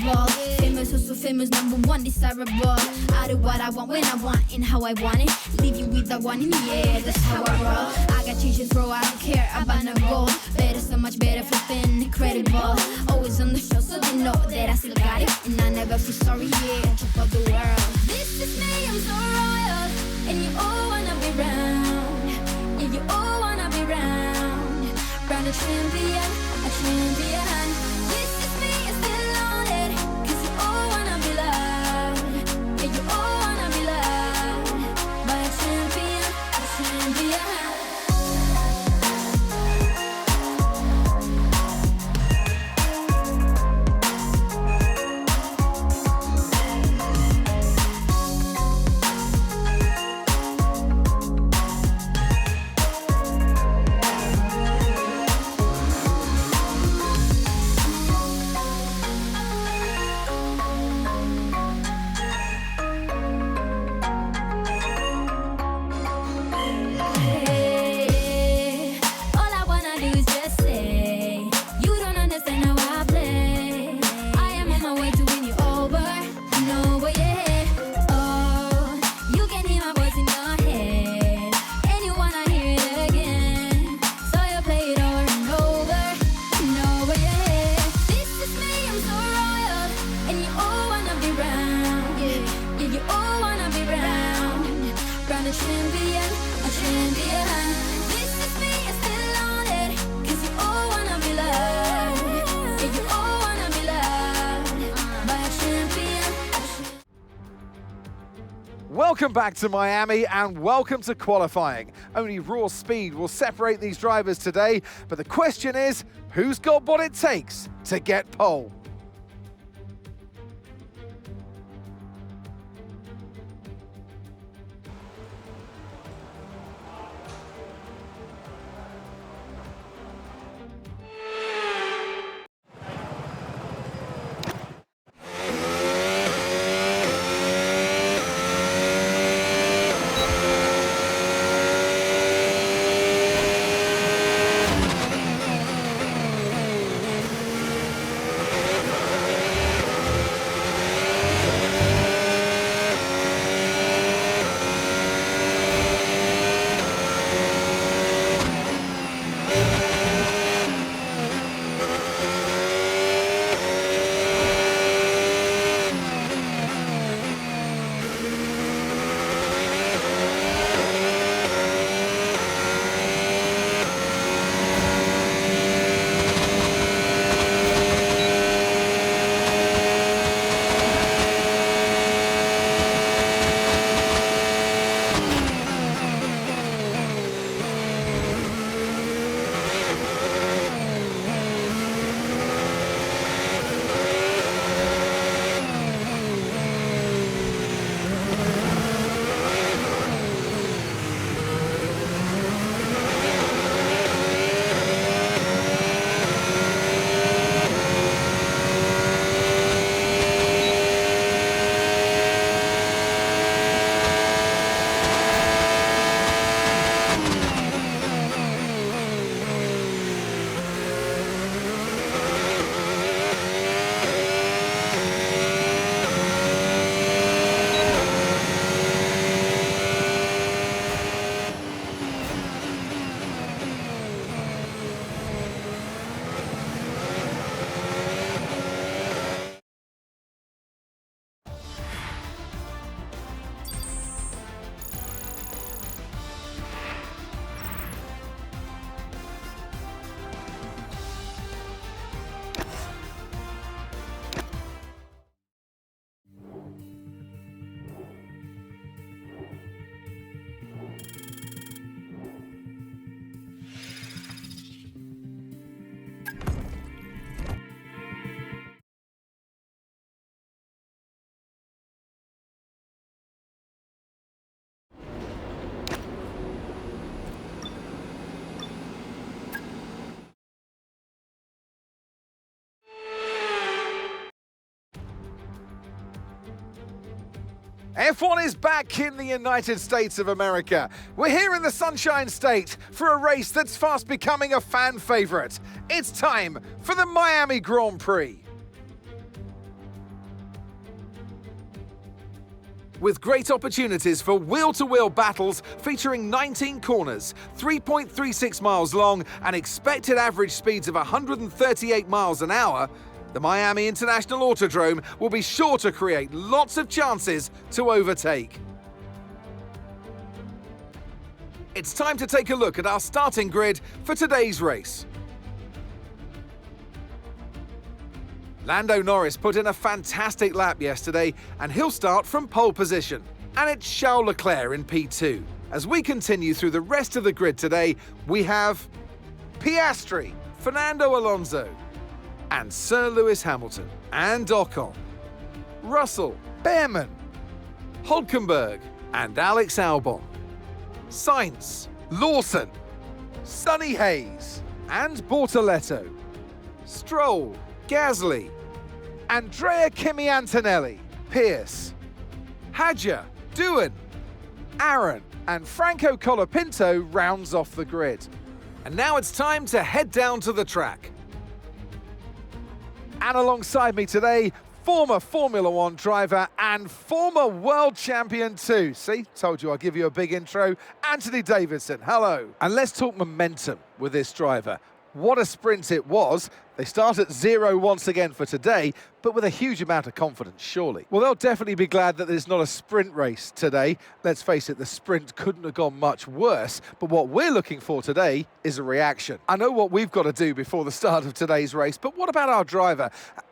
incredible. Famous, also famous, #1 desirable. I do what I want when I want and how I want it. Leave you with the one in the air, that's how I roll. I got change to throw, I don't care about no goal. Better, so much better, flipping incredible. Always on the show, so they know that I still got it. And I never feel sorry, yeah, on top of the world. This is me, I'm so royal. And you all wanna be round. Yeah, you all wanna be round. Round a champion, a champion. This is me, I'm still on it. Cause you all wanna be loved. Yeah, you all wanna be loved. By a champion, a champion. Welcome back to Miami and welcome to qualifying. Only raw speed will separate these drivers today, but the question is, who's got what it takes to get pole? F1 is back in the United States of America. We're here in the Sunshine State for a race that's fast becoming a fan favorite. It's time for the Miami Grand Prix. with great opportunities for wheel-to-wheel battles featuring 19 corners, 3.36 miles long, and expected average speeds of 138 miles an hour, the Miami International Autodrome will be sure to create lots of chances to overtake. It's time to take a look at our starting grid for today's race. Lando Norris put in a fantastic lap yesterday, and he'll start from pole position. And it's Charles Leclerc in P2. As we continue through the rest of the grid today, we have Piastri, Fernando Alonso, and Sir Lewis Hamilton, and Ocon, Russell, Behrman, Hulkenberg, and Alex Albon, Sainz, Lawson, Sonny Hayes, and Bortoletto, Stroll, Gasly, Andrea Kimi Antonelli, Pierce, Hadjar, Doohan, Aaron, and Franco Colapinto rounds off the grid. And now it's time to head down to the track. And alongside me today, former Formula One driver and former world champion too. See, told you I'll give you a big intro. Anthony Davidson, hello. And let's talk momentum with this driver. What a sprint it was. They start at 0 once again for today, but with a huge amount of confidence, surely. Well, they'll definitely be glad that there's not a sprint race today. Let's face it, the sprint couldn't have gone much worse, but what we're looking for today is a reaction. I know what we've got to do before the start of today's race, but what about our driver?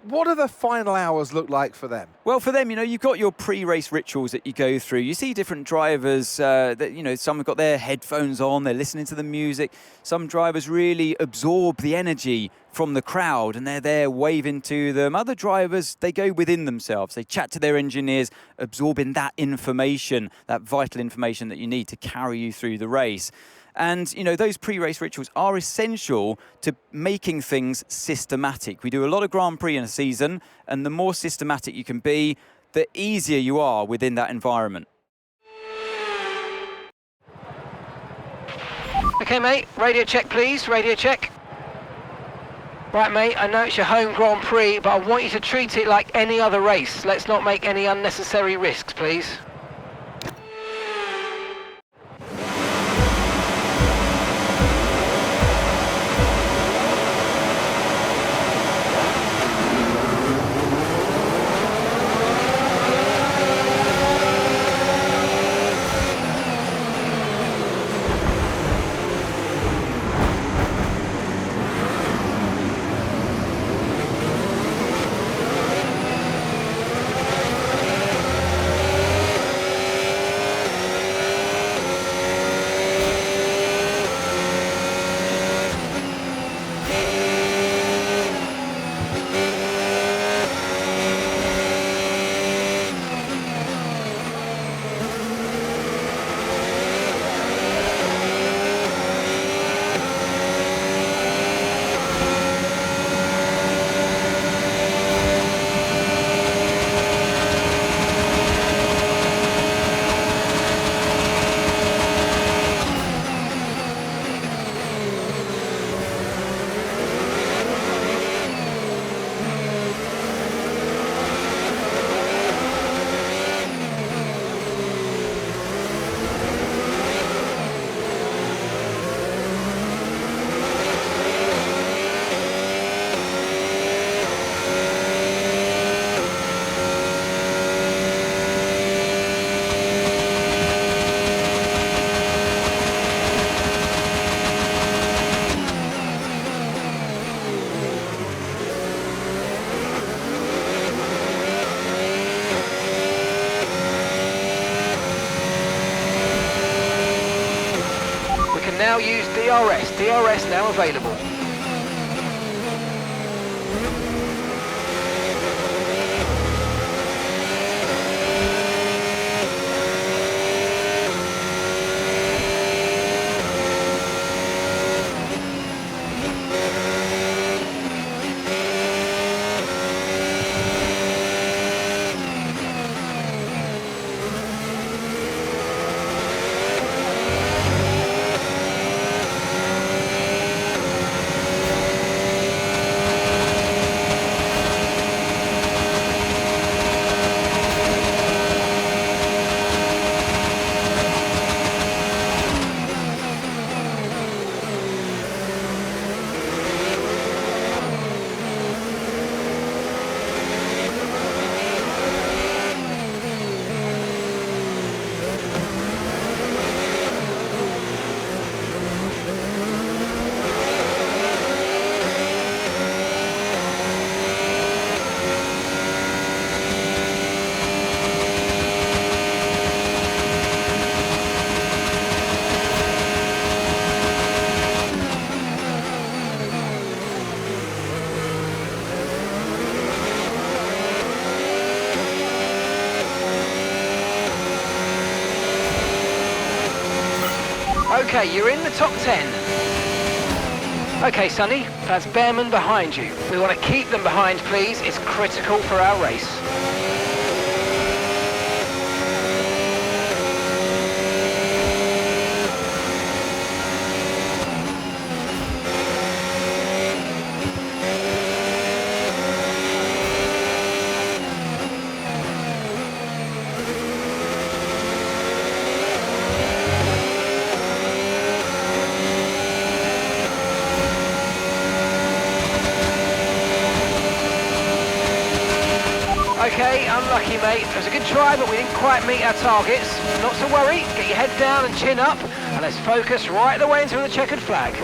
What do the final hours look like for them? Well, for them, you've got your pre-race rituals that you go through. You see different drivers that, some have got their headphones on, they're listening to the music. Some drivers really absorb the energy from the crowd and they're there waving to them. Other drivers, they go within themselves. They chat to their engineers, absorbing that information, that vital information that you need to carry you through the race. And, those pre-race rituals are essential to making things systematic. We do a lot of Grand Prix in a season, and the more systematic you can be, the easier you are within that environment. Okay, mate, radio check, please, radio check. Right, mate, I know it's your home Grand Prix, but I want you to treat it like any other race. Let's not make any unnecessary risks, please. Now use DRS. DRS now available. Okay, you're in the top 10. Okay, Sonny, that's Behrman behind you. We want to keep them behind, please. It's critical for our race. Okay, unlucky, mate. It was a good try, but we didn't quite meet our targets. Not to worry, get your head down and chin up, and let's focus right the way into the checkered flag.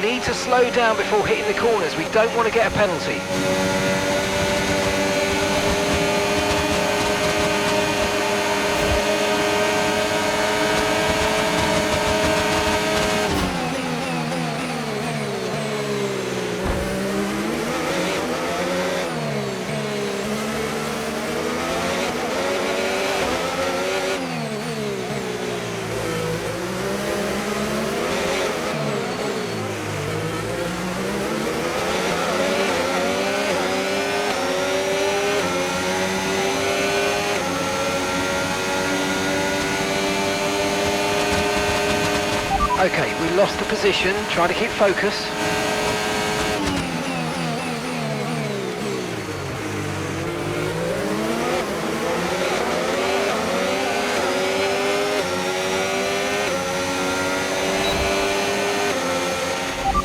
Need to slow down before hitting the corners. We don't want to get a penalty. Okay, we lost the position, trying to keep focus.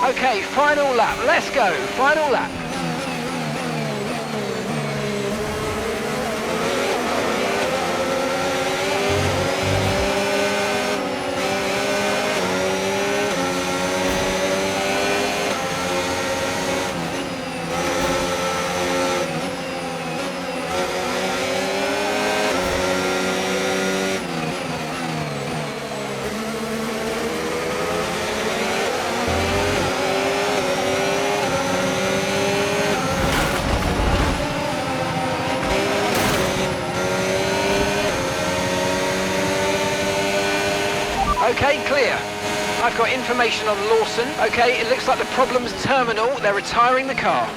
Okay, final lap, let's go, final lap. Okay, clear. I've got information on Lawson. Okay, it looks like the problem's terminal. They're retiring the car.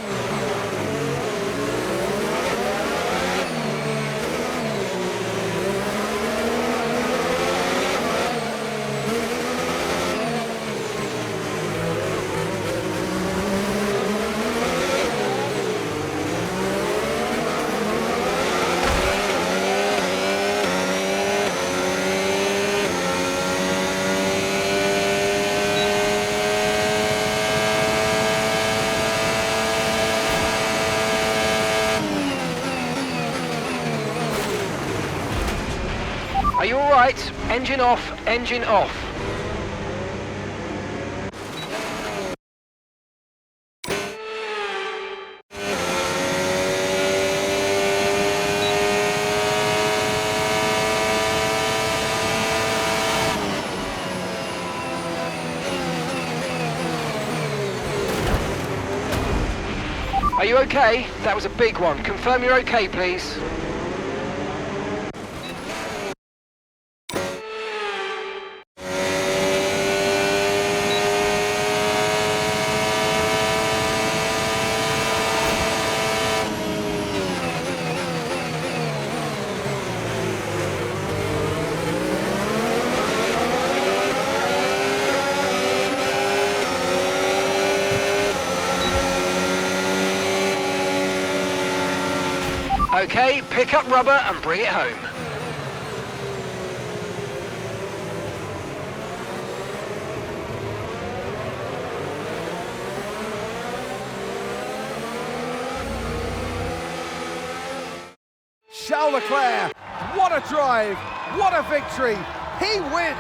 Are you all right? Engine off, engine off. Are you okay? That was a big one. Confirm you're okay, please. Okay, pick up rubber and bring it home. Charles Leclerc, what a drive, what a victory, he wins!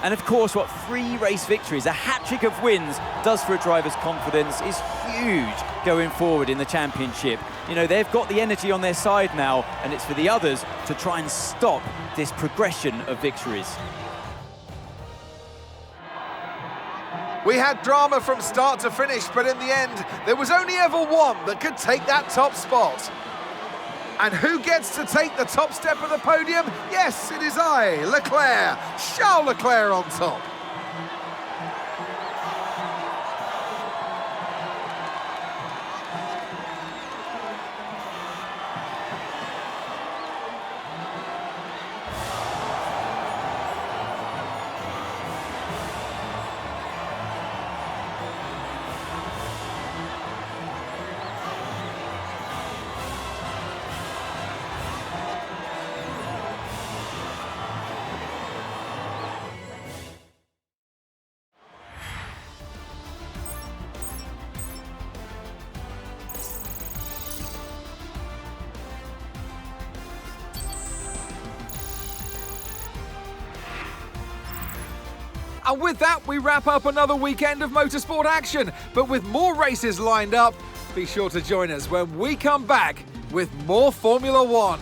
And of course, what 3 race victories, a hat-trick of wins, does for a driver's confidence is huge going forward in the championship. You know, they've got the energy on their side now, and it's for the others to try and stop this progression of victories. We had drama from start to finish, but in the end, there was only ever one that could take that top spot. And who gets to take the top step of the podium? Yes, it is I, Leclerc, Charles Leclerc on top. And with that, we wrap up another weekend of motorsport action. But with more races lined up, be sure to join us when we come back with more Formula One.